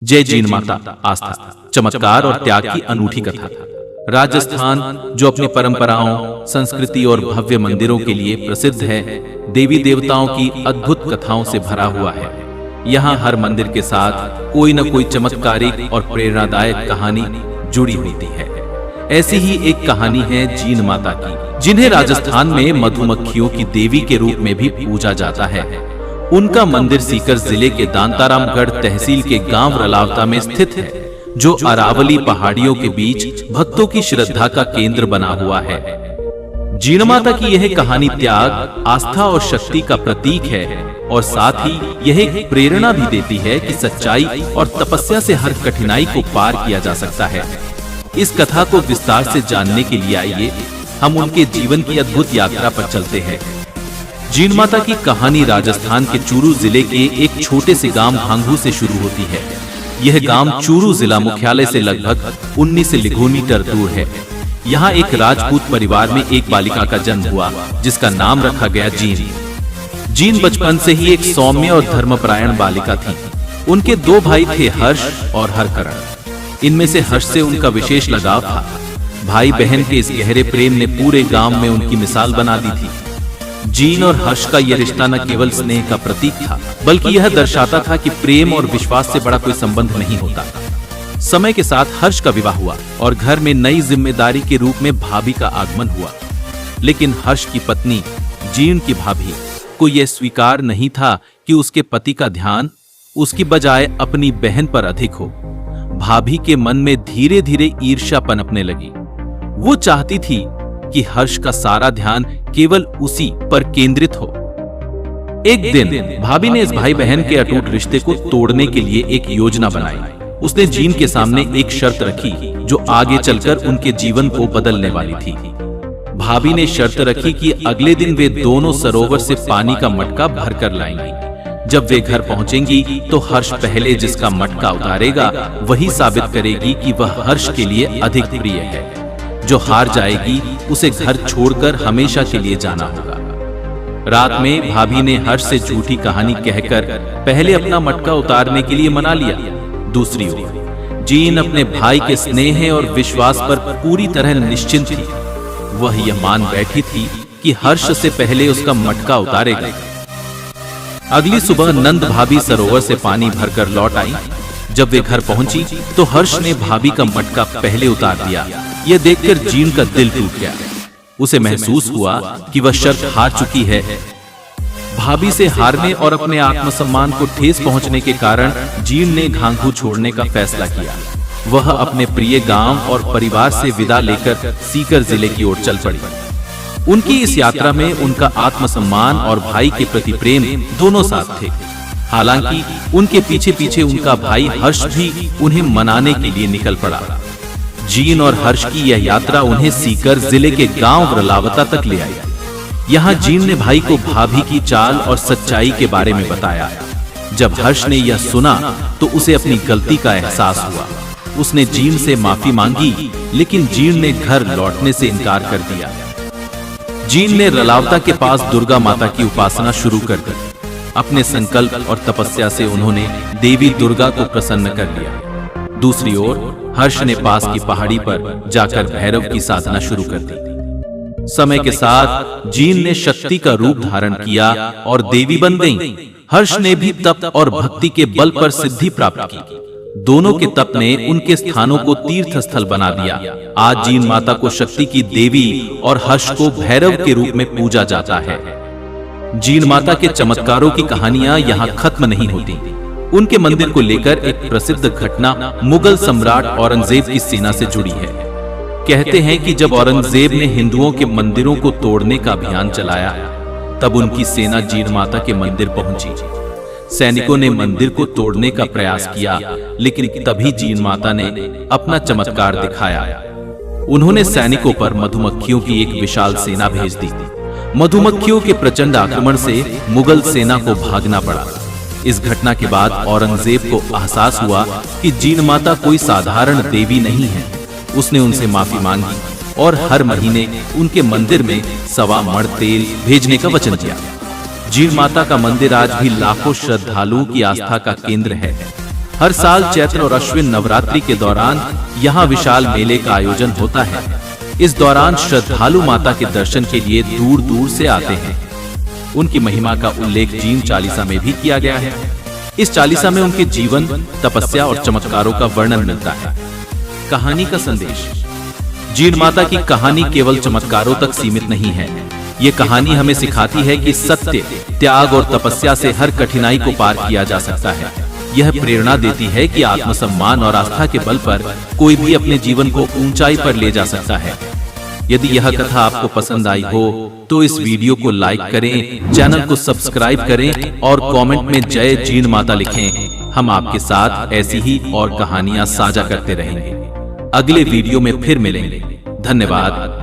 जय जीन माता। आस्था, चमत्कार और त्याग की अनूठी कथा। राजस्थान, जो अपनी परंपराओं, संस्कृति और भव्य मंदिरों के लिए प्रसिद्ध है, देवी देवताओं की अद्भुत कथाओं से भरा हुआ है। यहाँ हर मंदिर के साथ कोई न कोई चमत्कारिक और प्रेरणादायक कहानी जुड़ी होती है। ऐसी ही एक कहानी है जीन माता की, जिन्हें राजस्थान में मधुमक्खियों की देवी के रूप में भी पूजा जाता है। उनका मंदिर सीकर जिले के दांतारामगढ़ तहसील के गांव रलावता में स्थित है, जो अरावली पहाड़ियों के बीच भक्तों की श्रद्धा का केंद्र बना हुआ है। जीन माता की यह कहानी त्याग, आस्था और शक्ति का प्रतीक है और साथ ही यह एक प्रेरणा भी देती है कि सच्चाई और तपस्या से हर कठिनाई को पार किया जा सकता है। इस कथा को विस्तार से जानने के लिए आइए हम उनके जीवन की अद्भुत यात्रा पर चलते हैं। जीन माता की कहानी राजस्थान के चूरू जिले के एक छोटे से गांव भांगू से शुरू होती है। यह गांव चूरू जिला मुख्यालय से लगभग 19 किलोमीटर दूर है। यहाँ एक राजपूत परिवार में एक बालिका का जन्म हुआ, जिसका नाम रखा गया जीन। जीन बचपन से ही एक सौम्य और धर्मपरायण बालिका थी। उनके 2 भाई थे, हर्ष और हरकरण। इनमें से हर्ष से उनका विशेष लगाव था। भाई बहन के इस गहरे प्रेम ने पूरे गांव में उनकी मिसाल बना दी थी। जीन और हर्ष का यह रिश्ता न केवल स्नेह का प्रतीक था, बल्कि यह दर्शाता था कि प्रेम और विश्वास से बड़ा कोई संबंध नहीं होता। समय के साथ हर्ष का विवाह हुआ और घर में नई जिम्मेदारी के रूप में भाभी का आगमन हुआ। लेकिन हर्ष की पत्नी जीन की भाभी को यह स्वीकार नहीं था कि उसके पति का ध्यान उसकी बजाय अपनी बहन पर अधिक हो। भाभी के मन में धीरे धीरे ईर्ष्या पनपने लगी। वो चाहती थी कि हर्ष का सारा ध्यान केवल उसी पर केंद्रित हो। एक दिन भाभी ने इस भाई बहन के अटूट रिश्ते को तोड़ने के लिए एक योजना बनाई। उसने जीन के सामने एक शर्त रखी, जो आगे चलकर उनके जीवन को बदलने वाली थी। भाभी ने शर्त रखी कि अगले दिन वे दोनों सरोवर से पानी का मटका भरकर लाएंगी। जब वे घर पहुंचेंगी तो हर्ष पहले जिसका मटका उतारेगा वही साबित करेगी कि वह हर्ष के लिए अधिक प्रिय है। जो हार जाएगी उसे घर छोड़कर हमेशा के लिए जाना होगा। रात में भाभी ने हर्ष से झूठी कहानी कहकर पहले अपना मटका उतारने के लिए मना लिया। दूसरी ओर जीन अपने भाई के स्नेह और विश्वास पर पूरी तरह निश्चिंत थी। वह यह मान बैठी थी कि हर्ष से पहले उसका मटका उतारेगा। अगली सुबह नंद भाभी सरोवर से पानी भरकर लौट आई। जब वे घर पहुंची तो हर्ष ने भाभी का मटका पहले उतार दिया। यह देखकर जीन का दिल टूट गया। उसे महसूस हुआ कि वह शर्त हार चुकी है। भाभी से हारने और अपने आत्मसम्मान को ठेस पहुंचने के कारण जीन ने घांघू छोड़ने का फैसला किया। वह अपने प्रिय गांव और परिवार से विदा लेकर सीकर जिले की ओर चल पड़ी। उनकी इस यात्रा में उनका आत्मसम्मान और भाई के प्रति प्रेम दोनों साथ थे। हालांकि उनके पीछे पीछे उनका भाई हर्ष भी उन्हें मनाने के लिए निकल पड़ा। जीन और हर्ष की यह यात्रा उन्हें सीकर जिले के गांव रलावता तक ले आई। यहाँ जीन ने भाई को भाभी की चाल और सच्चाई के बारे में बताया। जब हर्ष ने यह सुना तो उसे अपनी गलती का एहसास हुआ। उसने जीन से माफी मांगी, लेकिन जीन ने घर लौटने से इनकार कर दिया। जीन ने रलावता के पास दुर्गा माता की उपासना शुरू कर दी। अपने संकल्प और तपस्या से उन्होंने देवी दुर्गा को प्रसन्न कर लिया। दूसरी ओर हर्ष ने पास की पहाड़ी पर जाकर भैरव की साधना शुरू कर दी। समय के साथ जीन ने शक्ति का रूप धारण किया और देवी बन गईं। हर्ष ने भी तप और भक्ति के बल पर सिद्धि प्राप्त की। दोनों के तप ने उनके स्थानों को तीर्थ स्थल बना दिया। आज जीन माता को शक्ति की देवी और हर्ष को भैरव के रूप में पूजा जाता है। जीन माता के चमत्कारों की कहानियां यहाँ खत्म नहीं होती। उनके मंदिर को लेकर एक प्रसिद्ध घटना मुगल सम्राट औरंगजेब की सेना से जुड़ी है। कहते हैं कि जब औरंगजेब ने हिंदुओं के मंदिरों को तोड़ने का अभियान चलाया, तब उनकी सेना जीन माता के मंदिर पहुंची। सैनिकों ने मंदिर को तोड़ने का प्रयास किया, लेकिन तभी जीन माता ने अपना चमत्कार दिखाया। उन्होंने सैनिकों पर मधुमक्खियों की एक विशाल सेना भेज दी। मधुमक्खियों के प्रचंड आक्रमण से मुगल सेना को भागना पड़ा। इस घटना के बाद औरंगजेब को एहसास हुआ कि जीन माता कोई साधारण देवी नहीं है। उसने उनसे माफी मांगी और हर महीने उनके मंदिर में 1.25 मण तेल भेजने का वचन दिया। जीन माता का मंदिर आज भी लाखों श्रद्धालुओं की आस्था का केंद्र है। हर साल चैत्र और अश्विन नवरात्रि के दौरान यहाँ विशाल मेले का आयोजन होता है। इस दौरान श्रद्धालु माता के दर्शन के लिए दूर दूर से आते हैं। उनकी महिमा का उल्लेख जीन चालीसा में भी किया गया है। इस चालीसा में उनके जीवन, तपस्या और चमत्कारों का वर्णन मिलता है। कहानी का संदेश। जीन माता की कहानी केवल चमत्कारों तक सीमित नहीं है। ये कहानी हमें सिखाती है कि सत्य, त्याग और तपस्या से हर कठिनाई को पार किया जा सकता है। यह प्रेरणा देती है कि आत्मसम्मान और आस्था के बल पर कोई भी अपने जीवन को ऊंचाई पर ले जा सकता है। यदि यह कथा आपको पसंद आई हो तो इस वीडियो को लाइक करें, चैनल को सब्सक्राइब करें और कमेंट में जय जीन माता लिखें। हम आपके साथ ऐसी ही और कहानियां साझा करते रहेंगे। अगले वीडियो में फिर मिलेंगे। धन्यवाद।